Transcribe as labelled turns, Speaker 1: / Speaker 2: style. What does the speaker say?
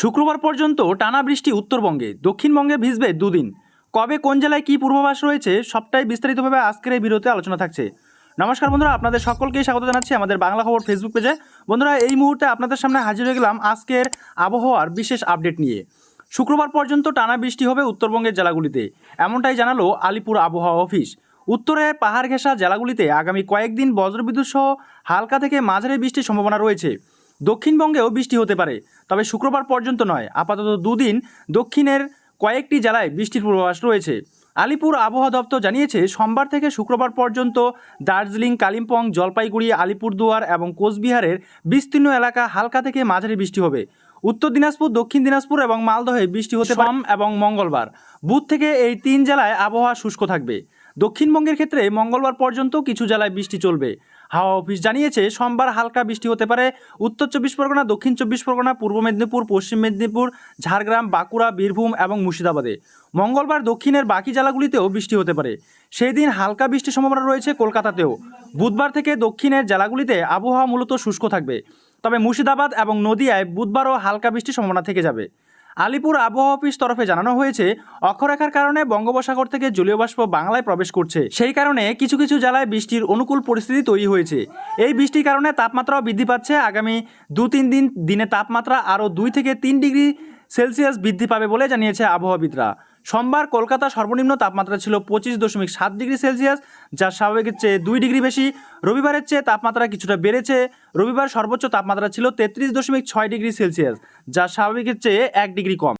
Speaker 1: শুক্রবার পর্যন্ত টানা বৃষ্টি উত্তরবঙ্গে, দক্ষিণবঙ্গে ভিজবে দুদিন। কবে কোন জেলায় কী পূর্বাভাস রয়েছে সবটাই বিস্তারিতভাবে আজকের এই ভিডিওতে আলোচনা থাকছে। নমস্কার বন্ধুরা, আপনাদের সকলকেই স্বাগত জানাচ্ছি আমাদের বাংলা খবর ফেসবুক পেজে। বন্ধুরা, এই মুহূর্তে আপনাদের সামনে হাজির হয়ে গেলাম আজকের আবহাওয়ার বিশেষ আপডেট নিয়ে। শুক্রবার পর্যন্ত টানা বৃষ্টি হবে উত্তরবঙ্গের জেলাগুলিতে, এমনটাই জানালো আলিপুর আবহাওয়া অফিস। উত্তরের পাহাড় ঘেঁষা জেলাগুলিতে আগামী কয়েকদিন বজ্রবিদ্যুৎ সহ হালকা থেকে মাঝারি বৃষ্টির সম্ভাবনা রয়েছে। দক্ষিণবঙ্গেও বৃষ্টি হতে পারে, তবে শুক্রবার পর্যন্ত নয়। আপাতত দুদিন দক্ষিণের কয়েকটি জেলায় বৃষ্টির পূর্বাভাস রয়েছে। আলিপুর আবহাওয়া দপ্তর জানিয়েছে, সোমবার থেকে শুক্রবার পর্যন্ত দার্জিলিং, কালিম্পং, জলপাইগুড়ি, আলিপুরদুয়ার এবং কোচবিহারের বিস্তীর্ণ এলাকা হালকা থেকে মাঝারি বৃষ্টি হবে। উত্তর দিনাজপুর, দক্ষিণ দিনাজপুর এবং মালদহে বৃষ্টি হতে পারে এবং মঙ্গলবার, বুধ থেকে এই তিন জেলায় আবহাওয়া শুষ্ক থাকবে। দক্ষিণবঙ্গের ক্ষেত্রে মঙ্গলবার পর্যন্ত কিছু জেলায় বৃষ্টি চলবে। হাওয়া অফিস জানিয়েছে, সোমবার হালকা বৃষ্টি হতে পারে উত্তর চব্বিশ পরগনা, দক্ষিণ চব্বিশ পরগনা, পূর্ব মেদিনীপুর, পশ্চিম মেদিনীপুর, ঝাড়গ্রাম, বাঁকুড়া, বীরভূম এবং মুর্শিদাবাদে। মঙ্গলবার দক্ষিণের বাকি জেলাগুলিতেও বৃষ্টি হতে পারে। সেই দিন হালকা বৃষ্টির সম্ভাবনা রয়েছে কলকাতাতেও। বুধবার থেকে দক্ষিণের জেলাগুলিতে আবহাওয়া মূলত শুষ্ক থাকবে, তবে মুর্শিদাবাদ এবং নদিয়ায় বুধবারও হালকা বৃষ্টির সম্ভাবনা থেকে যাবে। আলিপুর আবহাওয়া অফিস তরফে জানানো হয়েছে, অক্ষরেখার কারণে বঙ্গোপসাগর থেকে জলীয় বাষ্প বাংলায় প্রবেশ করছে। সেই কারণে কিছু কিছু জেলায় বৃষ্টির অনুকূল পরিস্থিতি তৈরি হয়েছে। এই বৃষ্টির কারণে তাপমাত্রাও বৃদ্ধি পাচ্ছে। আগামী 2-3 দিনে তাপমাত্রা আরও 2 থেকে 3 ডিগ্রি সেলসিয়াস বৃদ্ধি পাবে বলে জানিয়েছে আবহাওয়াবিদরা। সোমবার কলকাতা সর্বনিম্ন তাপমাত্রা ছিল 25.7 ডিগ্রি সেলসিয়াস, যা স্বাভাবিকের চেয়ে 2 ডিগ্রি বেশি। রবিবারের চেয়ে তাপমাত্রা কিছুটা বেড়েছে। রবিবার সর্বোচ্চ তাপমাত্রা ছিল 33.6 ডিগ্রি সেলসিয়াস, যা স্বাভাবিকের চেয়ে 1 ডিগ্রি কম।